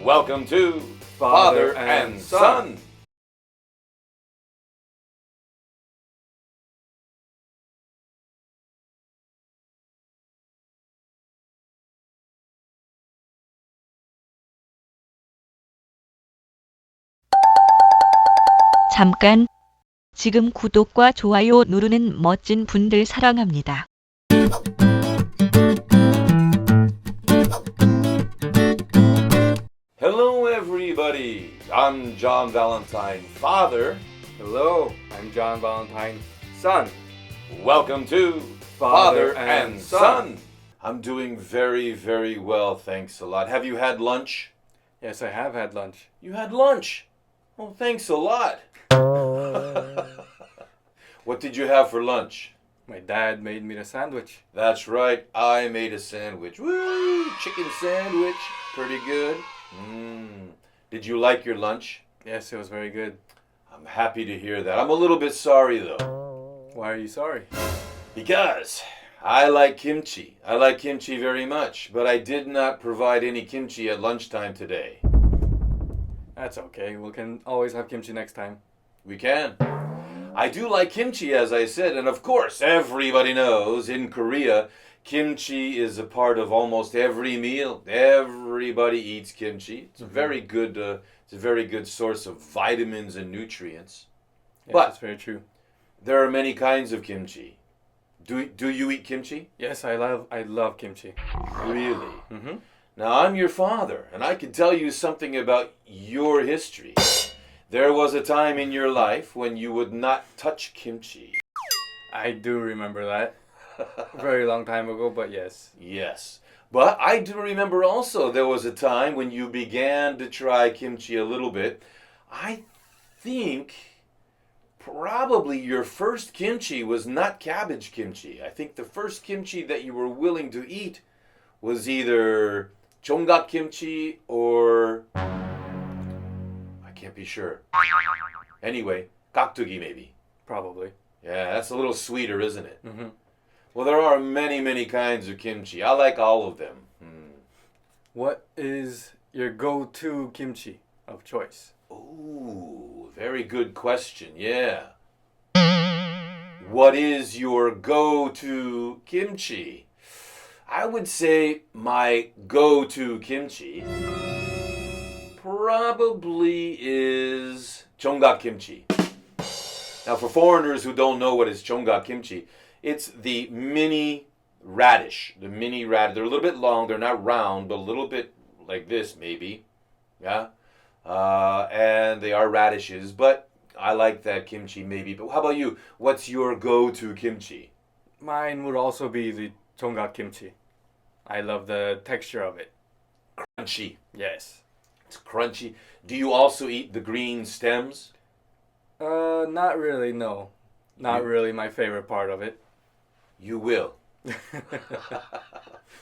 Welcome to Father and Son. 잠깐. 지금 구독과 좋아요 누르는 멋진 분들 사랑합니다. Hello everybody. I'm John Valentine, father. Hello, I'm John Valentine, son. Welcome to Father and Son. I'm doing very, very well, thanks a lot. Have you had lunch? Yes, I have had lunch. You had lunch? Oh, thanks a lot. What did you have for lunch? My dad made me a sandwich. That's right, I made a sandwich. Woo! Chicken sandwich. Pretty good. Did you like your lunch? Yes, it was very good. I'm happy to hear that. I'm a little bit sorry though. Why are you sorry? Because I like kimchi. I like kimchi very much, but I did not provide any kimchi at lunchtime today. That's okay. We can always have kimchi next time. We can. I do like kimchi, as I said, and of course, everybody knows in Korea, kimchi is a part of almost every meal. Everybody eats kimchi. It's a very good source of vitamins and nutrients. Yes, But that's very true. there are many kinds of kimchi. Do you eat kimchi? Yes, I love kimchi. Really? Mm-hmm. Now, I'm your father, and I can tell you something about your history. There was a time in your life when you would not touch kimchi. I do remember that. Very long time ago, but yes. Yes. But I do remember also there was a time when you began to try kimchi a little bit. I think probably your first kimchi was not cabbage kimchi. I think the first kimchi that you were willing to eat was either 종각 kimchi or I can't be sure. Anyway, 깍두기 maybe. Probably. Yeah, that's a little sweeter, isn't it? Mm-hmm. Well, there are many, many kinds of kimchi. I like all of them. What is your go-to kimchi of choice? Ooh, very good question. Yeah. What is your go-to kimchi? I would say my go-to kimchi probably is 종각 kimchi. Now, for foreigners who don't know what is 종각 kimchi, it's the mini radish. The mini radish. They're a little bit long. They're not round, but a little bit like this, maybe. Yeah. And they are radishes, but I like that kimchi maybe. But how about you? What's your go-to kimchi? Mine would also be the 종각 kimchi. I love the texture of it. Crunchy. Yes. It's crunchy. Do you also eat the green stems? Not really, no. Not really my favorite part of it. You will.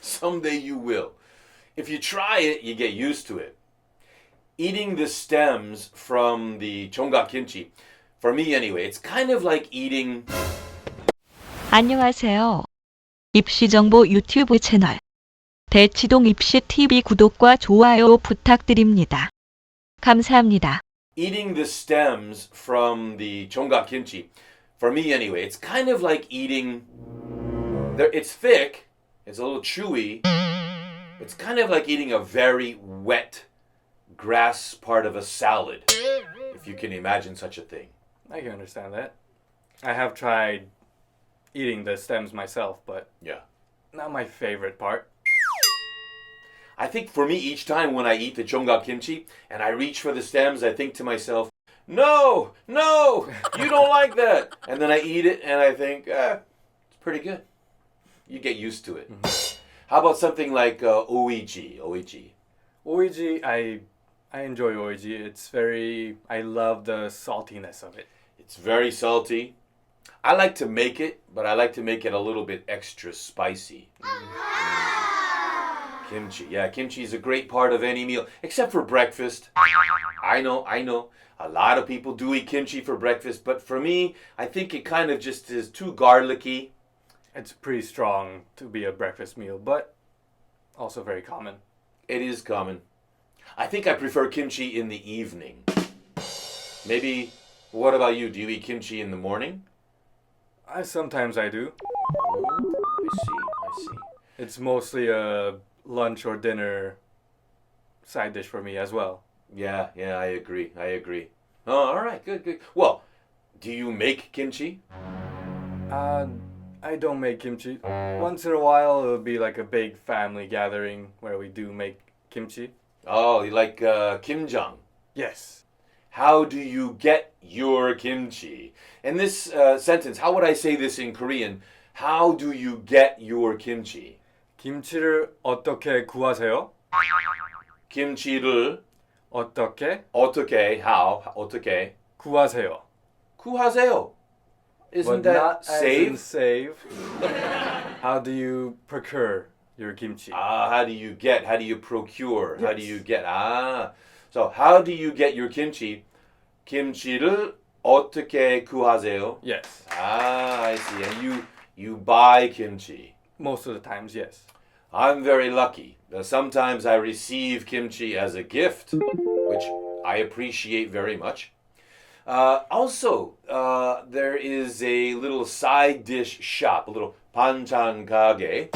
Someday you will. If you try it, you get used to it. Eating the stems from the 종각 kimchi, for me anyway, it's kind of like eating... 안녕하세요. 입시정보 유튜브 채널 대치동입시TV 구독과 좋아요 부탁드립니다. 감사합니다. Eating the stems from the 종각 kimchi, for me anyway, it's kind of like eating... It's thick, it's a little chewy. It's kind of like eating a very wet grass part of a salad, if you can imagine such a thing. I can understand that. I have tried eating the stems myself, but Yeah. not my favorite part. I think for me, each time when I eat the 종각 kimchi and I reach for the stems, I think to myself, no, you don't like that. And then I eat it and I think, it's pretty good. You get used to it. Mm-hmm. How about something like oiji? Oiji, I enjoy oiji. I love the saltiness of it. It's very salty. I like to make it, but I like to make it a little bit extra spicy. Kimchi. Yeah, kimchi is a great part of any meal, except for breakfast. I know. A lot of people do eat kimchi for breakfast, but for me, I think it kind of just is too garlicky. It's pretty strong to be a breakfast meal, but also very common. It is common. I think I prefer kimchi in the evening. Maybe, what about you? Do you eat kimchi in the morning? Sometimes I do. I see. It's mostly a lunch or dinner side dish for me as well. Yeah, I agree. Oh, all right, good. Well, do you make kimchi? I don't make kimchi. Once in a while, it'll be like a big family gathering where we do make kimchi. Oh, you like kimjang. Yes. How do you get your kimchi? In this sentence, how would I say this in Korean? How do you get your kimchi? 김치를 어떻게 구하세요? 김치를 어떻게 어떻게 구하세요? 구하세요. Isn't But that not as in save? How do you procure your kimchi? How do you get? How do you procure? How do Yes. you get? So how do you get your kimchi? 김치를 어떻게 구하세요? Yes. I see. And you buy kimchi. Most of the times, yes. I'm very lucky. Sometimes I receive kimchi as a gift, which I appreciate very much. Also, there is a little side dish shop, a little banchan kage,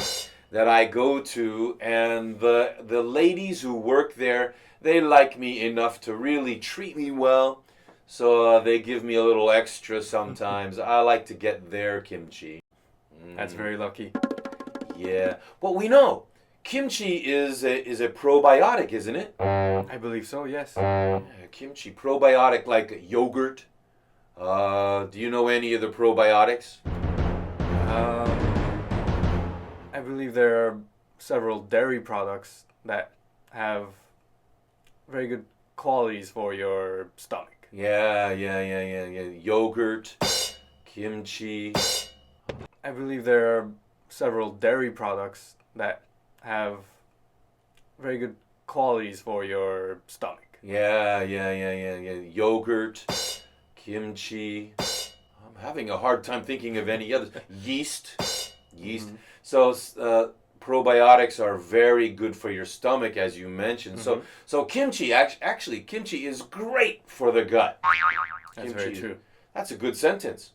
that I go to, and the ladies who work there, they like me enough to really treat me well, so they give me a little extra sometimes. I like to get their kimchi. That's very lucky. Yeah, but we know kimchi is a probiotic, isn't it? I believe so, yes. Kimchi, probiotic like yogurt. Do you know any of the probiotics? I believe there are several dairy products that have very good qualities for your stomach. Yeah. Yogurt, kimchi. I believe there are several dairy products that have very good qualities for your stomach. Yeah. Yogurt, kimchi. I'm having a hard time thinking of any others. Yeast. Mm-hmm. So probiotics are very good for your stomach, as you mentioned. Mm-hmm. So kimchi, actually, kimchi is great for the gut. That's very true. That's a good sentence.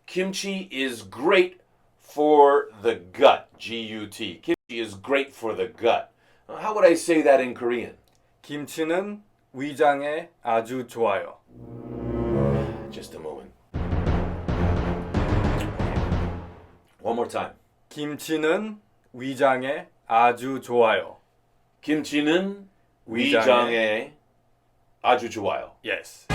Kimchi is great for the gut. G-U-T. Kimchi is great for the gut. How would I say that in Korean? 김치는 위장에 아주 좋아요. Just a moment. One more time. 김치는 위장에 아주 좋아요. 김치는 위장에 아주 좋아요. Yes.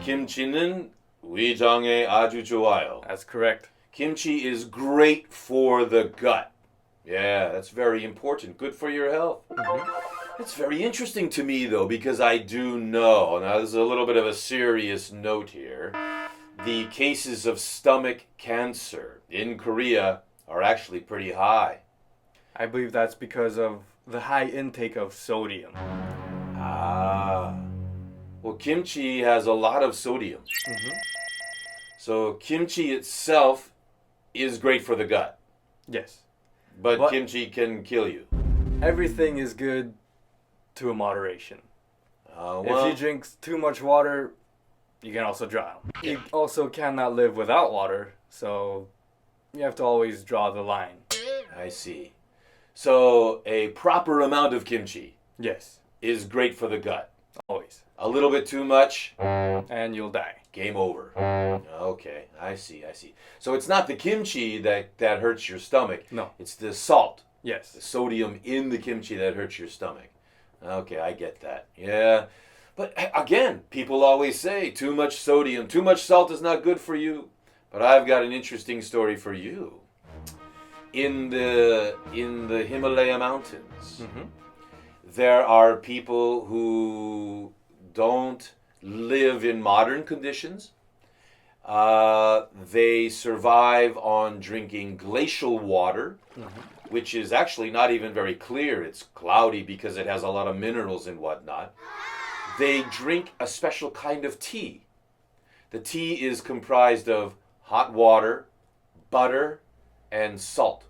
김치는 위장에 아주 좋아요. That's correct. Kimchi is great for the gut. Yeah, that's very important. Good for your health. It's very interesting to me, though, because I do know, now there's a little bit of a serious note here, the cases of stomach cancer in Korea are actually pretty high. I believe that's because of the high intake of sodium. Well, kimchi has a lot of sodium. So kimchi itself is great for the gut. Yes. But kimchi can kill you. Everything is good to a moderation. Well, If you drink too much water, you can also drown. You also cannot live without water, so you have to always draw the line. I see. So a proper amount of kimchi Yes, is great for the gut. always. A little bit too much, And you'll die. game over. Okay, I see. So it's not the kimchi that hurts your stomach. No. It's the salt, the Yes. sodium in the kimchi that hurts your stomach. Okay, I get that. Yeah. But again, people always say too much sodium, too much salt is not good for you. But I've got an interesting story for you. In the Himalaya mountains, there are people who don't live in modern conditions. They survive on drinking glacial water, which is actually not even very clear. It's cloudy because it has a lot of minerals and whatnot. They drink a special kind of tea. The tea is comprised of hot water, butter, and salt.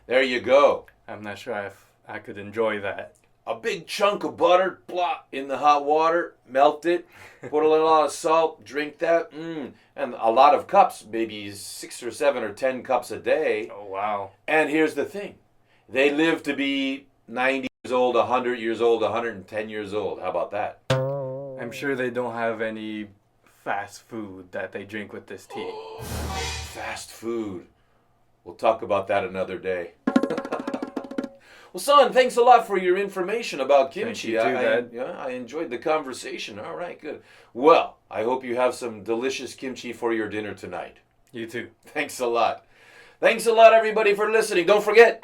There you go. I'm not sure I've I could enjoy that. A big chunk of butter, blah, in the hot water, melt it, put a lot of salt, drink that, and a lot of cups, maybe 6 or 7 or 10 cups a day. Oh, wow. And here's the thing. They live to be 90 years old, 100 years old, 110 years old. How about that? I'm sure they don't have any fast food that they drink with this tea. Fast food. We'll talk about that another day. Well, son, thanks a lot for your information about kimchi. Thank you too, Dad. I enjoyed the conversation. All right, good. Well, I hope you have some delicious kimchi for your dinner tonight. You too. Thanks a lot. Thanks a lot, everybody, for listening. Don't forget,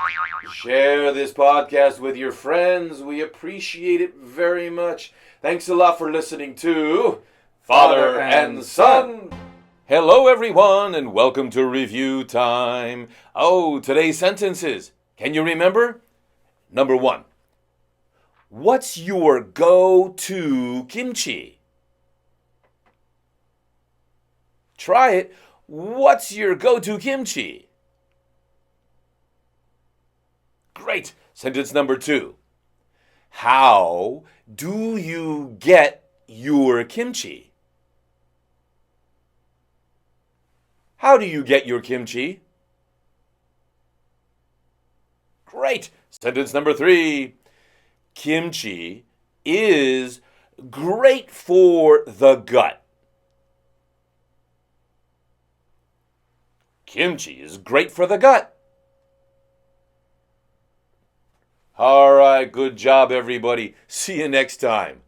share this podcast with your friends. We appreciate it very much. Thanks a lot for listening to Father and Son. Hello, everyone, and welcome to review time. Oh, today's sentences. Can you remember? Number 1. What's your go-to kimchi? Try it. What's your go-to kimchi? Great. Sentence number 2. How do you get your kimchi? How do you get your kimchi? Great. Sentence number 3. Kimchi is great for the gut. Kimchi is great for the gut. All right, good job, everybody. See you next time.